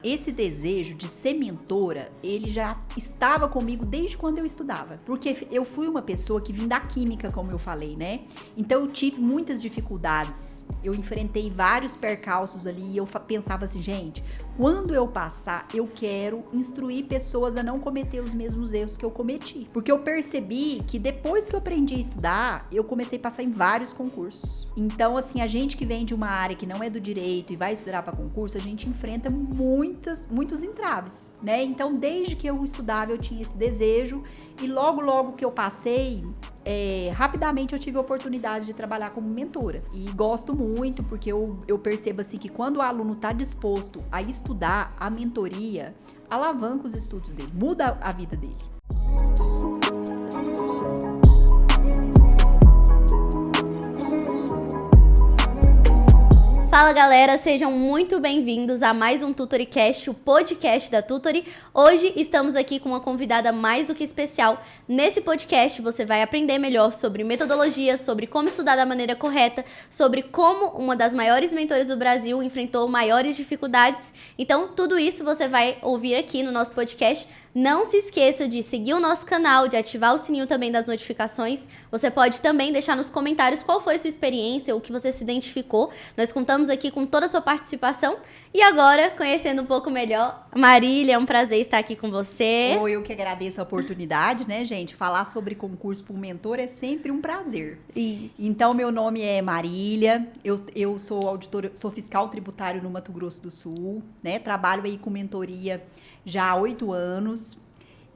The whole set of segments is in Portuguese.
Esse desejo de ser mentora, ele já estava comigo desde quando eu estudava. Porque eu fui uma pessoa que vim da química, como eu falei, né? Então eu tive muitas dificuldades. Eu enfrentei vários percalços ali e eu pensava assim, gente, quando eu passar, eu quero instruir pessoas a não cometer os mesmos erros que eu cometi. Porque eu percebi que depois que eu aprendi a estudar, eu comecei a passar em vários concursos. Então, assim, a gente que vem de uma área que não é do direito e vai estudar para concurso, a gente enfrenta muitos entraves, né? Então, desde que eu estudava, eu tinha esse desejo e logo que eu passei, rapidamente eu tive a oportunidade de trabalhar como mentora. E gosto muito, porque eu percebo assim que quando o aluno está disposto a estudar, a mentoria alavanca os estudos dele, muda a vida dele. Fala galera, sejam muito bem-vindos a mais um TutoriCast, o podcast da Tutori. Hoje estamos aqui com uma convidada mais do que especial. Nesse podcast você vai aprender melhor sobre metodologia, sobre como estudar da maneira correta, sobre como uma das maiores mentoras do Brasil enfrentou maiores dificuldades. Então tudo isso você vai ouvir aqui no nosso podcast. Não se esqueça de seguir o nosso canal, de ativar o sininho também das notificações. Você pode também deixar nos comentários qual foi a sua experiência, o que você se identificou. Nós contamos aqui com toda a sua participação. E agora, conhecendo um pouco melhor, Marília, é um prazer estar aqui com você. Eu que agradeço a oportunidade, né, gente? Falar sobre concurso para um mentor é sempre um prazer. Isso. Então, meu nome é Marília, eu sou auditora, sou fiscal tributário no Mato Grosso do Sul, né? Trabalho aí com mentoria já há 8 anos.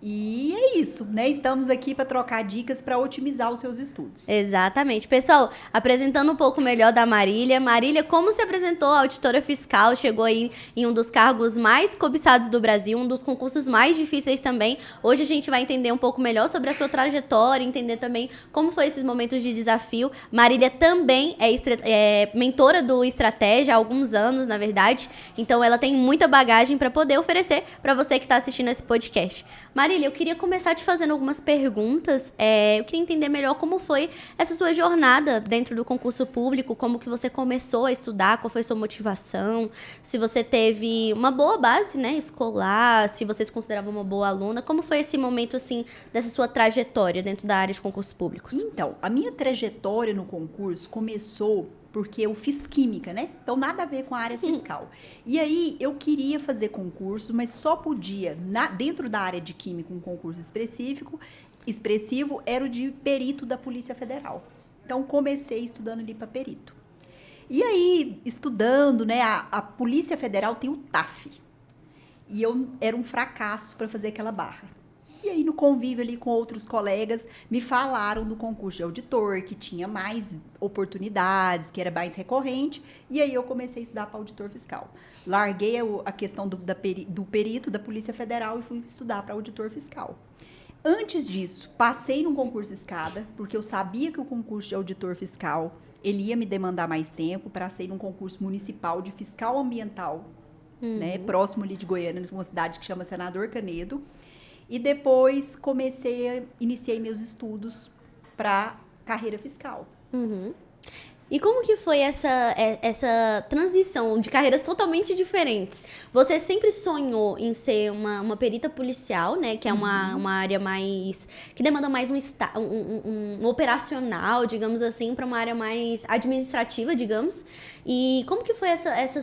E é isso, né? Estamos aqui para trocar dicas para otimizar os seus estudos. Exatamente. Pessoal, apresentando um pouco melhor da Marília. Marília, como se apresentou a auditora fiscal, chegou aí em um dos cargos mais cobiçados do Brasil, um dos concursos mais difíceis também. Hoje a gente vai entender um pouco melhor sobre a sua trajetória, entender também como foi esses momentos de desafio. Marília também é mentora do Estratégia há alguns anos, na verdade. Então ela tem muita bagagem para poder oferecer para você que está assistindo esse podcast. Marília, eu queria começar te fazendo algumas perguntas. Eu queria entender melhor como foi essa sua jornada dentro do concurso público, como que você começou a estudar, qual foi a sua motivação, se você teve uma boa base, né, escolar, se você se considerava uma boa aluna, como foi esse momento, assim, dessa sua trajetória dentro da área de concursos públicos? Então, a minha trajetória no concurso começou porque eu fiz química, né? Então, nada a ver com a área fiscal. E aí, eu queria fazer concurso, mas só podia, dentro da área de química, um concurso expressivo, era o de perito da Polícia Federal. Então, comecei estudando ali para perito. E aí, estudando, né? A Polícia Federal tem o TAF. E eu era um fracasso para fazer aquela barra. E aí, no convívio ali com outros colegas, me falaram do concurso de auditor, que tinha mais oportunidades, que era mais recorrente. E aí, eu comecei a estudar para auditor fiscal. Larguei a questão do perito da Polícia Federal e fui estudar para auditor fiscal. Antes disso, passei num concurso escada, porque eu sabia que o concurso de auditor fiscal, ele ia me demandar mais tempo para ser num concurso municipal de fiscal ambiental, né, próximo ali de Goiânia, numa cidade que chama Senador Canedo. E depois iniciei meus estudos para carreira fiscal. Uhum. E como que foi essa transição de carreiras totalmente diferentes? Você sempre sonhou em ser uma perita policial, né? Que é uma área mais... que demanda mais um operacional, digamos assim, para uma área mais administrativa, digamos. E como que foi essa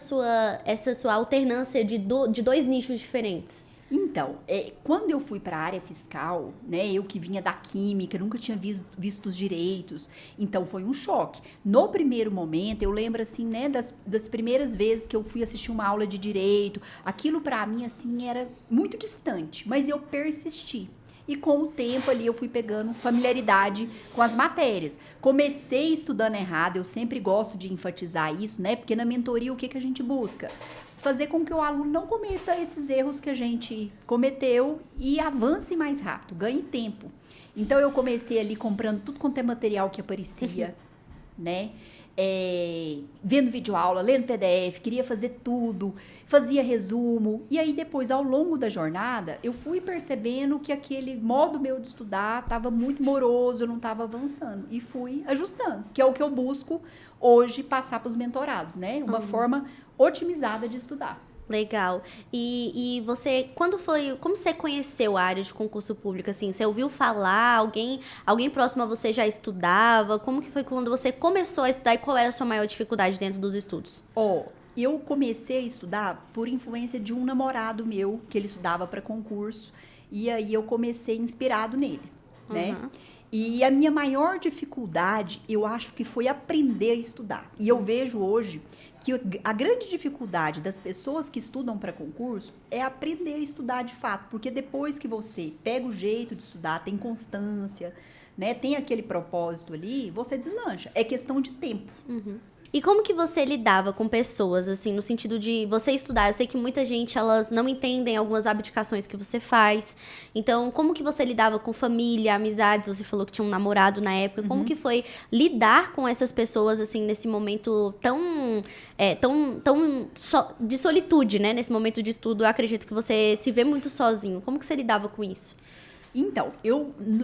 sua alternância de dois nichos diferentes? Então, quando eu fui para a área fiscal, né, eu que vinha da química, nunca tinha visto os direitos, então foi um choque. No primeiro momento, eu lembro assim, né, das primeiras vezes que eu fui assistir uma aula de direito, aquilo para mim assim era muito distante, mas eu persisti. E com o tempo ali eu fui pegando familiaridade com as matérias. Comecei estudando errado, eu sempre gosto de enfatizar isso, né? Porque na mentoria o que a gente busca? Fazer com que o aluno não cometa esses erros que a gente cometeu e avance mais rápido, ganhe tempo. Então eu comecei ali comprando tudo quanto é material que aparecia, né? Vendo videoaula, lendo PDF, queria fazer tudo, fazia resumo. E aí depois, ao longo da jornada, eu fui percebendo que aquele modo meu de estudar estava muito moroso, eu não estava avançando. E fui ajustando, que é o que eu busco hoje passar para os mentorados, né? Uma forma otimizada de estudar. Legal. E você, como você conheceu a área de concurso público, assim? Você ouviu falar? Alguém próximo a você já estudava? Como que foi quando você começou a estudar e qual era a sua maior dificuldade dentro dos estudos? Eu comecei a estudar por influência de um namorado meu, que ele estudava para concurso, e aí eu comecei inspirado nele, né? E a minha maior dificuldade, eu acho que foi aprender a estudar. E eu vejo hoje que a grande dificuldade das pessoas que estudam para concurso é aprender a estudar de fato, porque depois que você pega o jeito de estudar, tem constância, né, tem aquele propósito ali, você deslancha. É questão de tempo. E como que você lidava com pessoas, assim, no sentido de você estudar? Eu sei que muita gente, elas não entendem algumas abdicações que você faz. Então, como que você lidava com família, amizades? Você falou que tinha um namorado na época. Como que foi lidar com essas pessoas, assim, nesse momento de solitude, né? Nesse momento de estudo, eu acredito que você se vê muito sozinho. Como que você lidava com isso? Então,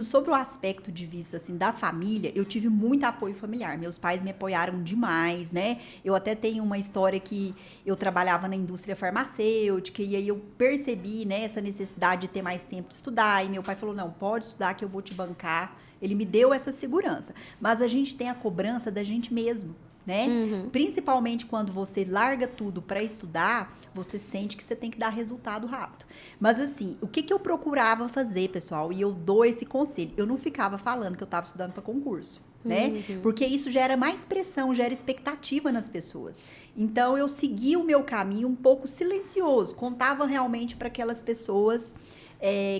sobre o aspecto de vista, assim, da família, eu tive muito apoio familiar. Meus pais me apoiaram demais, né? Eu até tenho uma história que eu trabalhava na indústria farmacêutica e aí eu percebi, né, essa necessidade de ter mais tempo de estudar. E meu pai falou, não, pode estudar que eu vou te bancar. Ele me deu essa segurança. Mas a gente tem a cobrança da gente mesmo, né? Principalmente quando você larga tudo para estudar, você sente que você tem que dar resultado rápido. Mas assim, o que eu procurava fazer, pessoal, e eu dou esse conselho, eu não ficava falando que eu estava estudando para concurso, né? Porque isso gera mais pressão, gera expectativa nas pessoas. Então eu segui o meu caminho um pouco silencioso, contava realmente para aquelas pessoas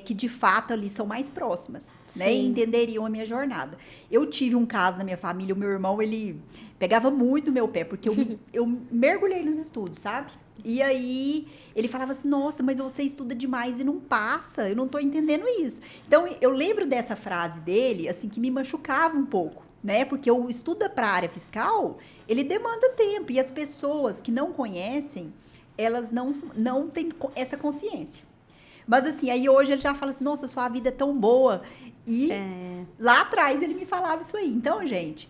que de fato ali são mais próximas, né? E entenderiam a minha jornada. Eu tive um caso na minha família, o meu irmão, ele pegava muito no meu pé, porque eu mergulhei nos estudos, sabe? E aí ele falava assim, nossa, mas você estuda demais e não passa, eu não tô entendendo isso. Então eu lembro dessa frase dele, assim, que me machucava um pouco, né? Porque o estudo para a área fiscal, ele demanda tempo, e as pessoas que não conhecem, elas não têm essa consciência. Mas assim, aí hoje ele já fala assim, nossa, sua vida é tão boa. E lá atrás ele me falava isso aí. Então, gente,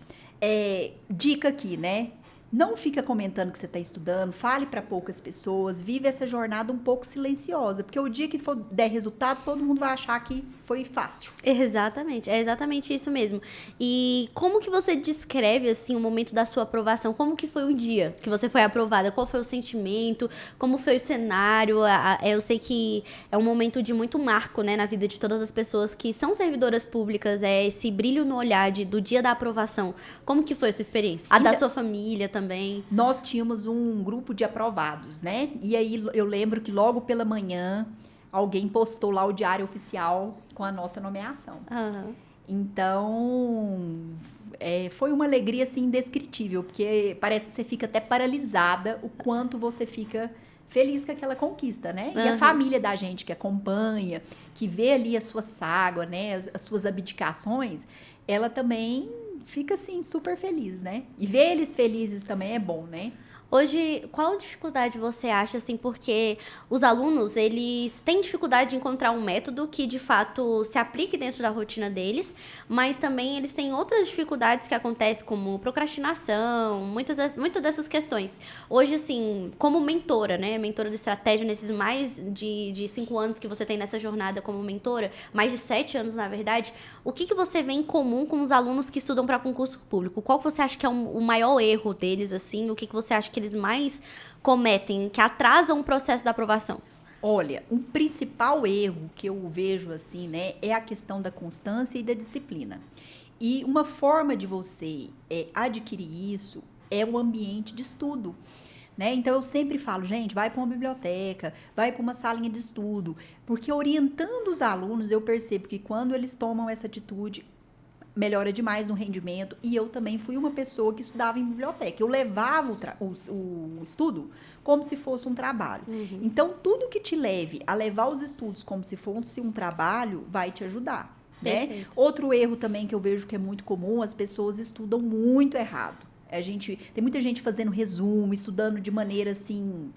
dica aqui, né? Não fica comentando que você está estudando, fale para poucas pessoas, vive essa jornada um pouco silenciosa, porque o dia que for der resultado, todo mundo vai achar que foi fácil. Exatamente, é exatamente isso mesmo. E como que você descreve, assim, o momento da sua aprovação? Como que foi o dia que você foi aprovada? Qual foi o sentimento? Como foi o cenário? Eu sei que é um momento de muito marco, né, na vida de todas as pessoas que são servidoras públicas, esse brilho no olhar do dia da aprovação. Como que foi a sua experiência? A da sua família também? Nós tínhamos um grupo de aprovados, né? E aí eu lembro que logo pela manhã alguém postou lá o diário oficial com a nossa nomeação. Então, foi uma alegria, assim, indescritível, porque parece que você fica até paralisada o quanto você fica feliz com aquela conquista, né? E a família da gente que acompanha, que vê ali a sua saga, né? As suas abdicações, ela também fica, assim, super feliz, né? E ver eles felizes também é bom, né? Hoje, qual dificuldade você acha, assim, porque os alunos, eles têm dificuldade de encontrar um método que, de fato, se aplique dentro da rotina deles, mas também eles têm outras dificuldades que acontecem, como procrastinação, muitas dessas questões. Hoje, assim, como mentora, né, mentora do Estratégia, nesses mais de 5 anos que você tem nessa jornada como mentora, mais de 7 anos, na verdade, o que você vê em comum com os alunos que estudam para concurso público? Qual você acha que é o maior erro deles, assim? O que você acha que eles mais cometem, que atrasam o processo da aprovação? Olha, um principal erro que eu vejo, assim, né, é a questão da constância e da disciplina. E uma forma de você adquirir isso é o ambiente de estudo, né? Então, eu sempre falo, gente, vai para uma biblioteca, vai para uma salinha de estudo, porque orientando os alunos, eu percebo que quando eles tomam essa atitude, melhora demais no rendimento. E eu também fui uma pessoa que estudava em biblioteca. Eu levava o estudo como se fosse um trabalho. Então, tudo que te leve a levar os estudos como se fosse um trabalho vai te ajudar, né? Outro erro também que eu vejo que é muito comum, as pessoas estudam muito errado. Tem muita gente fazendo resumo, estudando de maneira assim,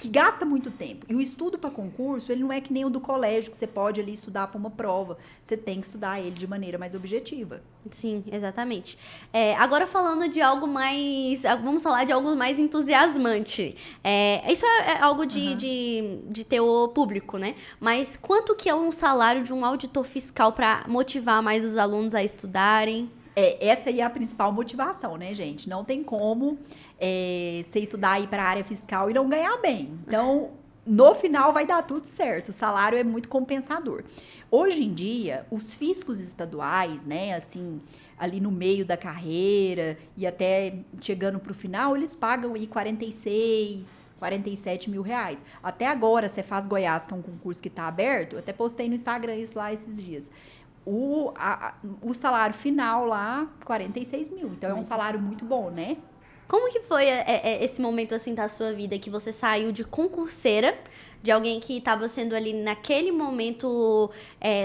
que gasta muito tempo. E o estudo para concurso, ele não é que nem o do colégio, que você pode ali estudar para uma prova. Você tem que estudar ele de maneira mais objetiva. Sim, exatamente. Agora falando de algo mais... Vamos falar de algo mais entusiasmante. Isso é algo de teor público, né? Mas quanto que é um salário de um auditor fiscal para motivar mais os alunos a estudarem? Essa aí é a principal motivação, né, gente? Não tem como você estudar aí para a área fiscal e não ganhar bem. Então, no final vai dar tudo certo. O salário é muito compensador. Hoje em dia, os fiscos estaduais, né, assim, ali no meio da carreira e até chegando para o final, eles pagam aí 46, 47 mil reais. Até agora, Cefaz Goiás, que é um concurso que está aberto, eu até postei no Instagram isso lá esses dias. O salário final lá, 46 mil. Então, é um salário muito bom, né? Como que foi esse momento, assim, da sua vida que você saiu de concurseira, de alguém que estava sendo ali, naquele momento,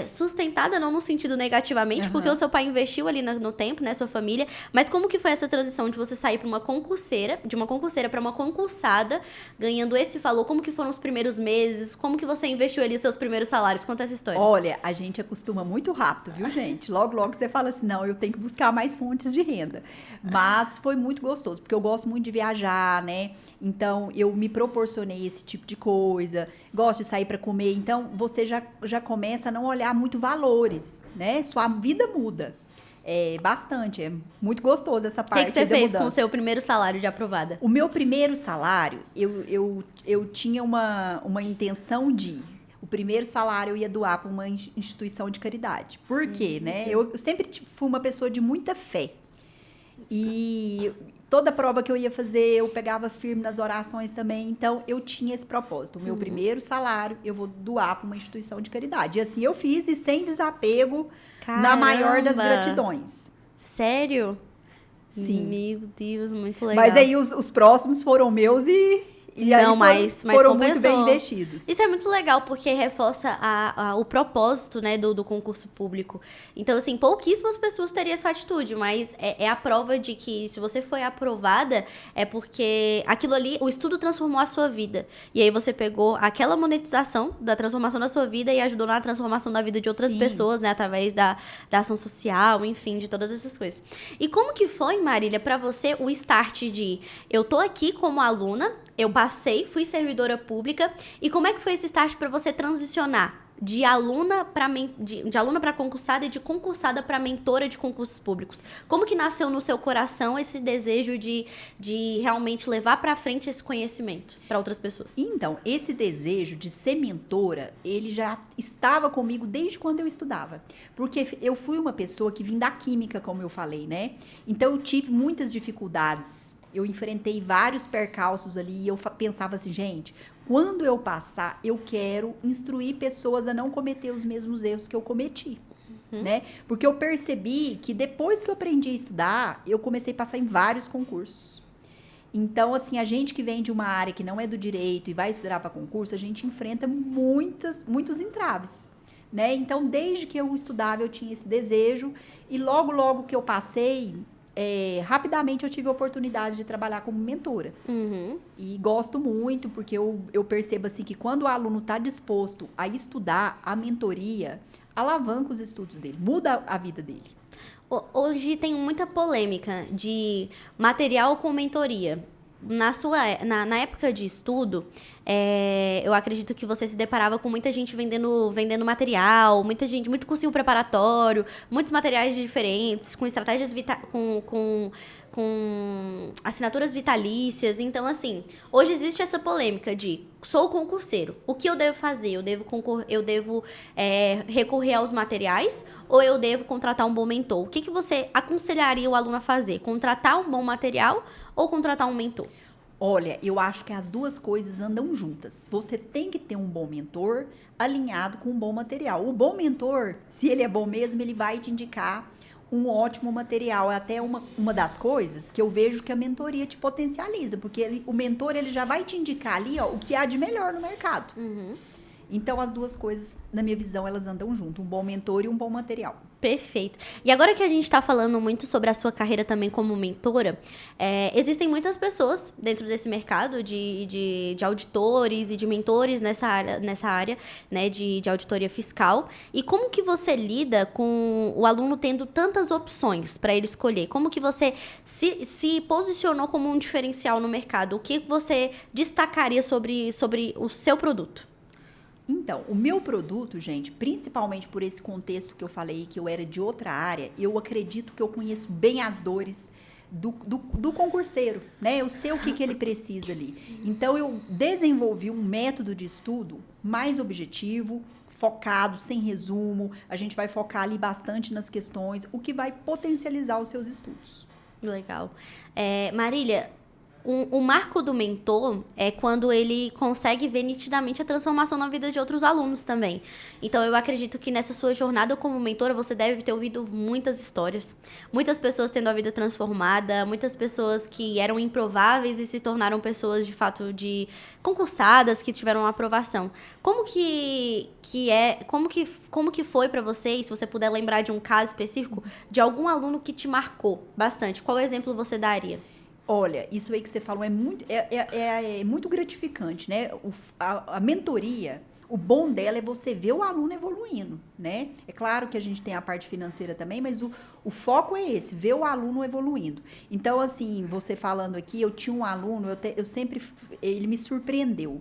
sustentada, não no sentido negativamente, porque o seu pai investiu ali no tempo, né, sua família, mas como que foi essa transição de você sair para uma concurseira, de uma concurseira para uma concursada, ganhando esse valor? Como que foram os primeiros meses? Como que você investiu ali os seus primeiros salários? Conta essa história. Olha, a gente acostuma muito rápido, viu, gente? Logo, logo você fala assim, não, eu tenho que buscar mais fontes de renda. Mas foi muito gostoso, porque eu gosto muito de viajar, né? Então, eu me proporcionei esse tipo de coisa, gosto de sair para comer. Então, você já começa a não olhar muito valores, né? Sua vida muda. Bastante, é muito gostoso essa parte da mudança. O que você fez com o seu primeiro salário de aprovada? O meu primeiro salário, eu tinha uma intenção de... O primeiro salário eu ia doar para uma instituição de caridade. Por quê, né? Eu sempre fui uma pessoa de muita fé. E toda prova que eu ia fazer, eu pegava firme nas orações também. Então, eu tinha esse propósito. O meu primeiro salário, eu vou doar para uma instituição de caridade. E assim eu fiz, e sem desapego, Caramba. na maior das gratidões. Sério? Sim. Meu Deus, muito legal. Mas aí os próximos foram meus e não, mas foram compensou. muito bem investidos. Isso é muito legal, porque reforça o propósito, né, do concurso público. Então, assim, pouquíssimas pessoas teriam essa atitude, mas é a prova de que se você foi aprovada, é porque aquilo ali, o estudo transformou a sua vida. E aí você pegou aquela monetização da transformação da sua vida e ajudou na transformação da vida de outras pessoas, né, através da ação social, enfim, de todas essas coisas. E como que foi, Marília, pra você o start de eu tô aqui como aluna, eu passei, fui servidora pública. E como é que foi esse start para você transicionar de aluna para concursada e de concursada para mentora de concursos públicos? Como que nasceu no seu coração esse desejo de realmente levar para frente esse conhecimento para outras pessoas? Então, esse desejo de ser mentora, ele já estava comigo desde quando eu estudava. Porque eu fui uma pessoa que vim da química, como eu falei, né? Então, eu tive muitas dificuldades. Eu enfrentei vários percalços ali e eu pensava assim, gente, quando eu passar, eu quero instruir pessoas a não cometer os mesmos erros que eu cometi, né? Porque eu percebi que depois que eu aprendi a estudar, eu comecei a passar em vários concursos. Então, assim, a gente que vem de uma área que não é do direito e vai estudar para concurso, a gente enfrenta muitos entraves, né? Então, desde que eu estudava, eu tinha esse desejo e logo que eu passei... rapidamente eu tive a oportunidade de trabalhar como mentora. E gosto muito, porque eu percebo assim que quando o aluno está disposto a estudar, a mentoria alavanca os estudos dele, muda a vida dele. Hoje tem muita polêmica de material com mentoria. Na época de estudo, eu acredito que você se deparava com muita gente vendendo material, muita gente, muito cursinho preparatório, muitos materiais diferentes, com estratégias com assinaturas vitalícias. Então, assim, hoje existe essa polêmica de sou concurseiro, o que eu devo fazer? Eu devo recorrer aos materiais ou eu devo contratar um bom mentor? O que você aconselharia o aluno a fazer? Contratar um bom material ou contratar um mentor? Olha, eu acho que as duas coisas andam juntas. Você tem que ter um bom mentor alinhado com um bom material. O bom mentor, se ele é bom mesmo, ele vai te indicar um ótimo material. É até uma das coisas que eu vejo que a mentoria te potencializa, porque o mentor ele já vai te indicar ali, ó, o que há de melhor no mercado. Então, as duas coisas, na minha visão, elas andam junto. Um bom mentor e um bom material. Perfeito. E agora que a gente está falando muito sobre a sua carreira também como mentora, existem muitas pessoas dentro desse mercado de auditores e de mentores nessa área, né, de auditoria fiscal. E como que você lida com o aluno tendo tantas opções para ele escolher? Como que você se posicionou como um diferencial no mercado? O que você destacaria sobre o seu produto? Então, o meu produto, gente, principalmente por esse contexto que eu falei, que eu era de outra área, eu acredito que eu conheço bem as dores do concurseiro, né? Eu sei o que ele precisa ali. Então, eu desenvolvi um método de estudo mais objetivo, focado, sem resumo. A gente vai focar ali bastante nas questões, o que vai potencializar os seus estudos. Legal. Marília, o marco do mentor é quando ele consegue ver nitidamente a transformação na vida de outros alunos também. Então, eu acredito que nessa sua jornada como mentora, você deve ter ouvido muitas histórias. Muitas pessoas tendo a vida transformada, muitas pessoas que eram improváveis e se tornaram pessoas, de fato, concursadas, que tiveram uma aprovação. Como que foi para você, e se você puder lembrar de um caso específico, de algum aluno que te marcou bastante? Qual exemplo você daria? Olha, isso aí que você falou é muito gratificante, né? A mentoria, o bom dela é você ver o aluno evoluindo, né? É claro que a gente tem a parte financeira também, mas o foco é esse, ver o aluno evoluindo. Então, assim, você falando aqui, eu tinha um aluno, ele me surpreendeu.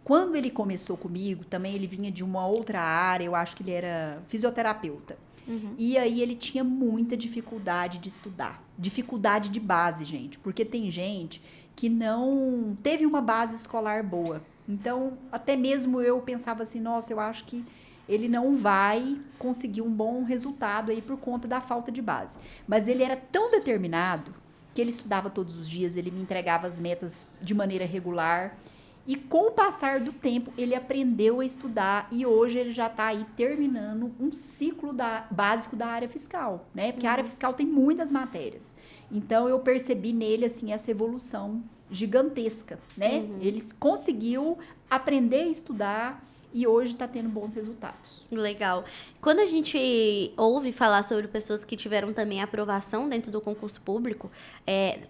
Quando ele começou comigo, também ele vinha de uma outra área, eu acho que ele era fisioterapeuta. Uhum. E aí ele tinha muita dificuldade de estudar. Dificuldade de base, gente. Porque tem gente que não teve uma base escolar boa. Então, até mesmo eu pensava assim, nossa, eu acho que ele não vai conseguir um bom resultado aí por conta da falta de base. Mas ele era tão determinado que ele estudava todos os dias, ele me entregava as metas de maneira regular. E com o passar do tempo, ele aprendeu a estudar e hoje ele já está aí terminando um ciclo básico da área fiscal, né? Porque a área fiscal tem muitas matérias. Então, eu percebi nele, assim, essa evolução gigantesca, né? Ele conseguiu aprender a estudar e hoje está tendo bons resultados. Legal. Quando a gente ouve falar sobre pessoas que tiveram também aprovação dentro do concurso público,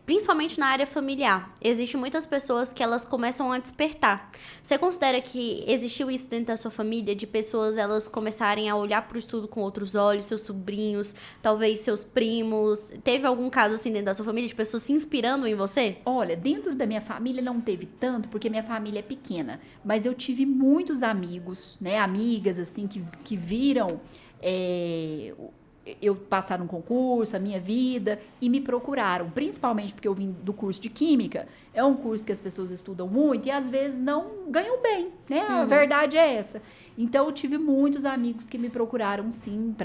principalmente na área familiar, existem muitas pessoas que elas começam a despertar. Você considera que existiu isso dentro da sua família, de pessoas elas começarem a olhar para o estudo com outros olhos, seus sobrinhos, talvez seus primos? Teve algum caso assim dentro da sua família, de pessoas se inspirando em você? Olha, dentro da minha família não teve tanto, porque minha família é pequena, mas eu tive muitos amigos, né, amigas, assim, que viram eu passar num concurso, a minha vida, e me procuraram, principalmente porque eu vim do curso de Química, é um curso que as pessoas estudam muito e às vezes não ganham bem, né, a verdade é essa. Então, eu tive muitos amigos que me procuraram, sim,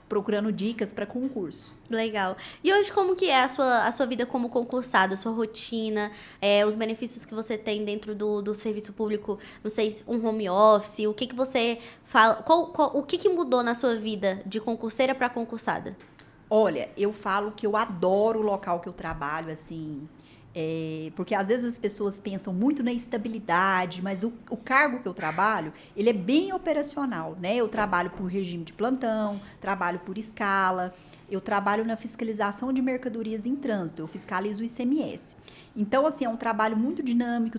procurando dicas para concurso. Legal. E hoje, como que é a sua vida como concursado, a sua rotina, os benefícios que você tem dentro do serviço público, não sei, um home office, o que você fala, o que mudou na sua vida de concurseira para concursada? Olha, eu falo que eu adoro o local que eu trabalho, assim, porque às vezes as pessoas pensam muito na estabilidade, mas o cargo que eu trabalho, ele é bem operacional, né? Eu trabalho por regime de plantão, trabalho por escala, eu trabalho na fiscalização de mercadorias em trânsito, eu fiscalizo o ICMS. Então, assim, é um trabalho muito dinâmico,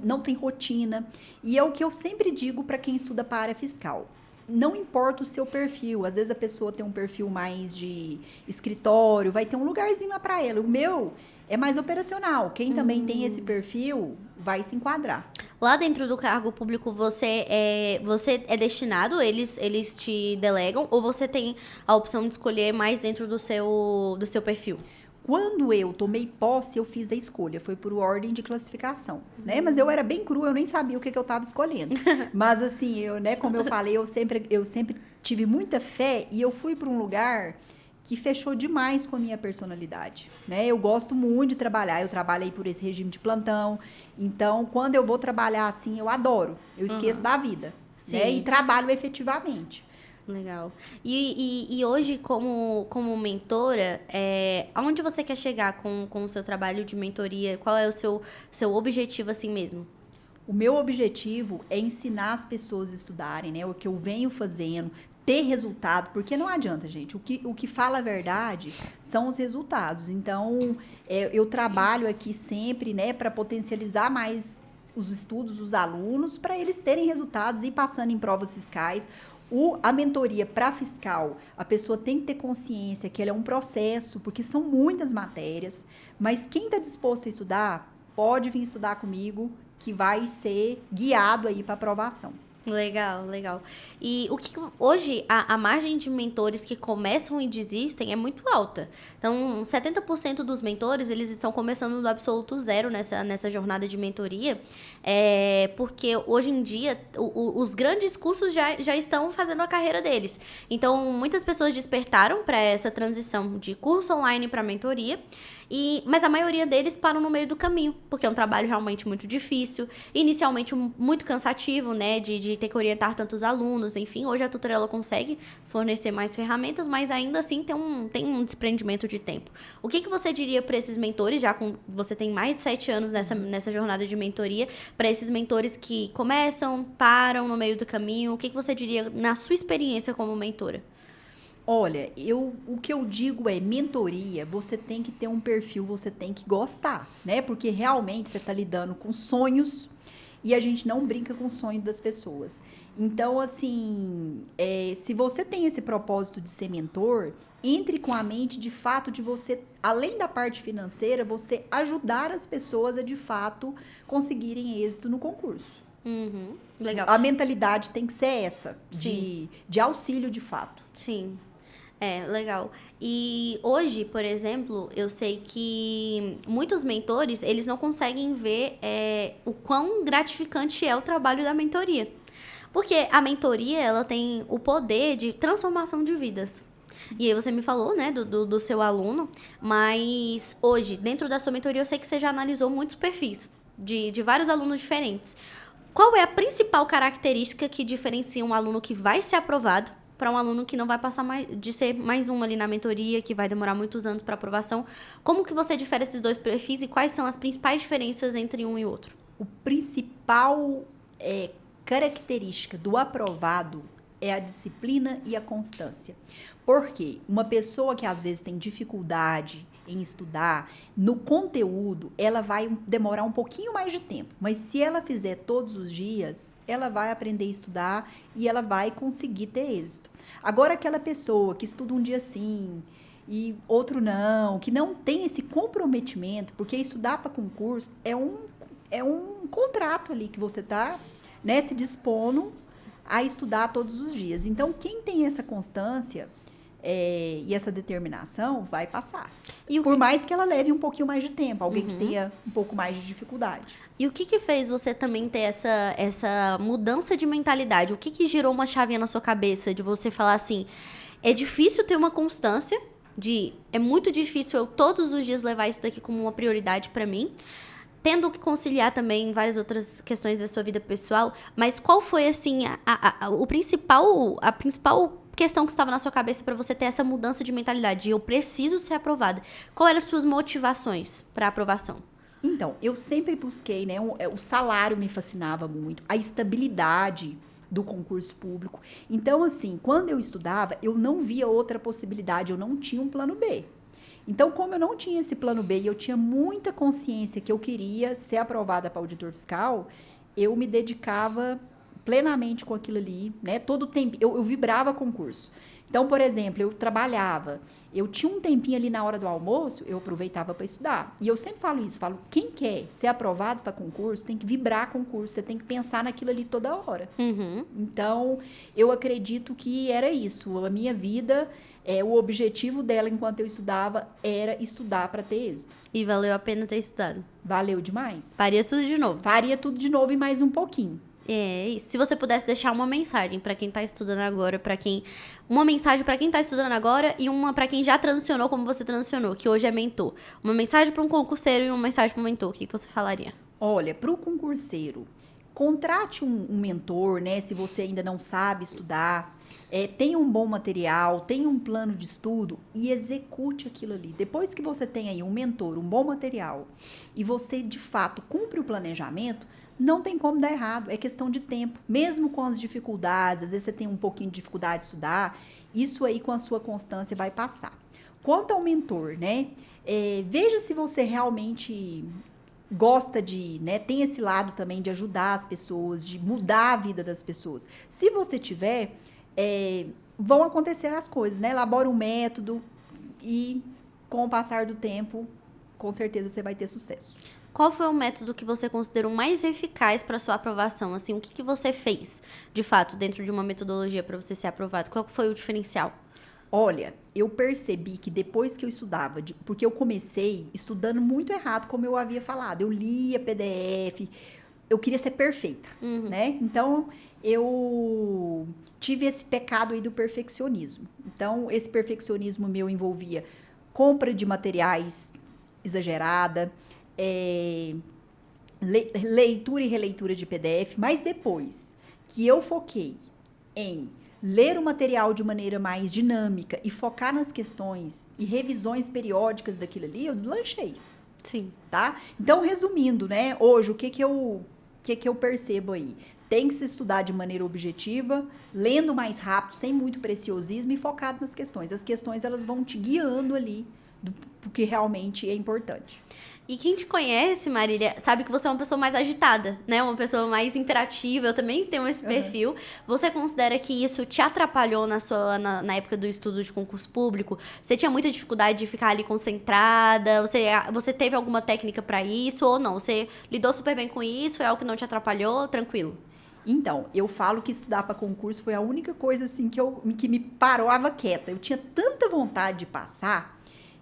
não tem rotina, e é o que eu sempre digo para quem estuda para a área fiscal. Não importa o seu perfil, às vezes a pessoa tem um perfil mais de escritório, vai ter um lugarzinho lá para ela. O meu é mais operacional. Quem também tem esse perfil vai se enquadrar. Lá dentro do cargo público, você é destinado, eles te delegam, ou você tem a opção de escolher mais dentro do seu perfil? Quando eu tomei posse, eu fiz a escolha. Foi por ordem de classificação, né? Mas eu era bem crua, eu nem sabia o que eu estava escolhendo. Mas assim, como eu falei, eu sempre tive muita fé e eu fui para um lugar que fechou demais com a minha personalidade, né? Eu gosto muito de trabalhar, eu trabalhei por esse regime de plantão. Então, quando eu vou trabalhar assim, eu adoro. Eu esqueço da vida, né? E trabalho efetivamente. Legal. E hoje, como mentora, aonde você quer chegar com o seu trabalho de mentoria? Qual é o seu objetivo assim mesmo? O meu objetivo é ensinar as pessoas a estudarem, né? O que eu venho fazendo, ter resultado, porque não adianta, gente. O que fala a verdade são os resultados. Então, eu trabalho aqui sempre, né, para potencializar mais os estudos dos alunos, para eles terem resultados e passando em provas fiscais. A mentoria para fiscal, a pessoa tem que ter consciência que ela é um processo, porque são muitas matérias, mas quem está disposto a estudar, pode vir estudar comigo, que vai ser guiado aí para aprovação. Legal, legal. E hoje a margem de mentores que começam e desistem é muito alta. Então, 70% dos mentores, eles estão começando do absoluto zero nessa jornada de mentoria, porque hoje em dia os grandes cursos já estão fazendo a carreira deles. Então, muitas pessoas despertaram para essa transição de curso online para mentoria. Mas a maioria deles param no meio do caminho, porque é um trabalho realmente muito difícil, inicialmente muito cansativo, né, de ter que orientar tantos alunos, enfim. Hoje a Tutorela consegue fornecer mais ferramentas, mas ainda assim tem um desprendimento de tempo. O que você diria para esses mentores, você tem mais de 7 anos nessa jornada de mentoria, para esses mentores que começam, param no meio do caminho, o que você diria na sua experiência como mentora? Olha, o que eu digo é mentoria, você tem que ter um perfil, você tem que gostar, né? Porque realmente você está lidando com sonhos e a gente não brinca com o sonho das pessoas. Então, assim, se você tem esse propósito de ser mentor, entre com a mente de fato de você, além da parte financeira, você ajudar as pessoas a de fato conseguirem êxito no concurso. Uhum, legal. A mentalidade tem que ser essa, de auxílio de fato. Sim. Legal. E hoje, por exemplo, eu sei que muitos mentores, eles não conseguem ver o quão gratificante é o trabalho da mentoria. Porque a mentoria, ela tem o poder de transformação de vidas. E aí você me falou, né, do seu aluno, mas hoje, dentro da sua mentoria, eu sei que você já analisou muitos perfis de vários alunos diferentes. Qual é a principal característica que diferencia um aluno que vai ser aprovado para um aluno que não vai passar de ser mais um ali na mentoria, que vai demorar muitos anos para aprovação? Como que você difere esses dois perfis e quais são as principais diferenças entre um e outro? O principal característica do aprovado é a disciplina e a constância. Por quê? Uma pessoa que às vezes tem dificuldade em estudar, no conteúdo, ela vai demorar um pouquinho mais de tempo. Mas se ela fizer todos os dias, ela vai aprender a estudar e ela vai conseguir ter êxito. Agora, aquela pessoa que estuda um dia sim e outro não, que não tem esse comprometimento, porque estudar para concurso é um contrato ali que você está, né, se dispondo a estudar todos os dias. Então, quem tem essa constância e essa determinação vai passar. Por mais que ela leve um pouquinho mais de tempo, alguém que tenha um pouco mais de dificuldade. E o que fez você também ter essa mudança de mentalidade? O que girou uma chavinha na sua cabeça de você falar assim, é difícil ter uma constância, é muito difícil eu todos os dias levar isso daqui como uma prioridade para mim, tendo que conciliar também várias outras questões da sua vida pessoal, mas qual foi, assim, a principal questão que estava na sua cabeça para você ter essa mudança de mentalidade? Eu preciso ser aprovada. Qual eram as suas motivações para a aprovação? Então, eu sempre busquei, né? O salário me fascinava muito, a estabilidade do concurso público. Então, assim, quando eu estudava, eu não via outra possibilidade, eu não tinha um plano B. Então, como eu não tinha esse plano B e eu tinha muita consciência que eu queria ser aprovada para auditor fiscal, eu me dedicava plenamente com aquilo ali, né? Todo o tempo, eu vibrava concurso. Então, por exemplo, eu trabalhava, eu tinha um tempinho ali na hora do almoço, eu aproveitava para estudar. E eu sempre falo isso, quem quer ser aprovado para concurso, tem que vibrar concurso, você tem que pensar naquilo ali toda hora. Uhum. Então, eu acredito que era isso, a minha vida, o objetivo dela enquanto eu estudava era estudar para ter êxito. E valeu a pena ter estudado? Valeu demais. Faria tudo de novo? Faria tudo de novo e mais um pouquinho. Se você pudesse deixar uma mensagem para quem está estudando agora, uma mensagem para quem está estudando agora e uma para quem já transicionou como você transicionou, que hoje é mentor. Uma mensagem para um concurseiro e uma mensagem para um mentor, o que você falaria? Olha, para o concurseiro, contrate um mentor, né? Se você ainda não sabe estudar, Tenha um bom material, tenha um plano de estudo e execute aquilo ali. Depois que você tem aí um mentor, um bom material e você, de fato, cumpre o planejamento, não tem como dar errado. É questão de tempo. Mesmo com as dificuldades, às vezes você tem um pouquinho de dificuldade de estudar, isso aí com a sua constância vai passar. Quanto ao mentor, né? Veja se você realmente gosta de, né, tem esse lado também de ajudar as pessoas, de mudar a vida das pessoas. Se você tiver, vão acontecer as coisas, né? Elabora um método e com o passar do tempo, com certeza você vai ter sucesso. Qual foi o método que você considerou mais eficaz para sua aprovação? Assim, o que você fez, de fato, dentro de uma metodologia para você ser aprovado? Qual foi o diferencial? Olha, eu percebi que depois que eu estudava, porque eu comecei estudando muito errado, como eu havia falado. Eu lia PDF, eu queria ser perfeita, né? Então, eu tive esse pecado aí do perfeccionismo. Então, esse perfeccionismo meu envolvia compra de materiais exagerada, leitura e releitura de PDF, mas depois que eu foquei em ler o material de maneira mais dinâmica e focar nas questões e revisões periódicas daquilo ali, eu deslanchei. Sim. Tá? Então, resumindo, né? Hoje, o que eu percebo aí? Tem que se estudar de maneira objetiva, lendo mais rápido, sem muito preciosismo e focado nas questões. As questões, elas vão te guiando ali do que realmente é importante. E quem te conhece, Marília, sabe que você é uma pessoa mais agitada, né? Uma pessoa mais imperativa. Eu também tenho esse perfil. Você considera que isso te atrapalhou na época do estudo de concurso público? Você tinha muita dificuldade de ficar ali concentrada? Você teve alguma técnica para isso ou não? Você lidou super bem com isso? Foi algo que não te atrapalhou? Tranquilo? Então, eu falo que estudar para concurso foi a única coisa assim que me parava quieta. Eu tinha tanta vontade de passar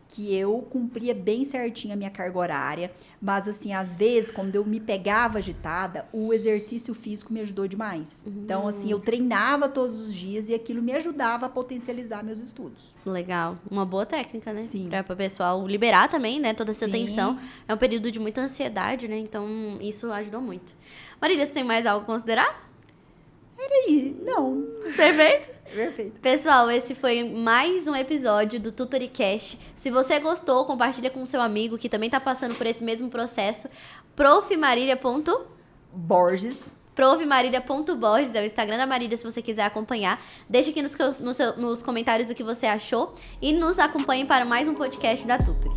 que eu cumpria bem certinho a minha carga horária, mas assim, às vezes, quando eu me pegava agitada, o exercício físico me ajudou demais. Então, assim, eu treinava todos os dias e aquilo me ajudava a potencializar meus estudos. Legal. Uma boa técnica, né? Sim. Pra o pessoal liberar também, né? Toda essa Sim. tensão. É um período de muita ansiedade, né? Então, isso ajudou muito. Marília, você tem mais algo a considerar? Peraí, não. Perfeito? Perfeito. Pessoal, esse foi mais um episódio do Tutoricast. Se você gostou, compartilha com seu amigo que também está passando por esse mesmo processo. Borges. Profmarília.borges é o Instagram da Marília, se você quiser acompanhar. Deixe aqui nos comentários o que você achou e nos acompanhe para mais um podcast da Tutori.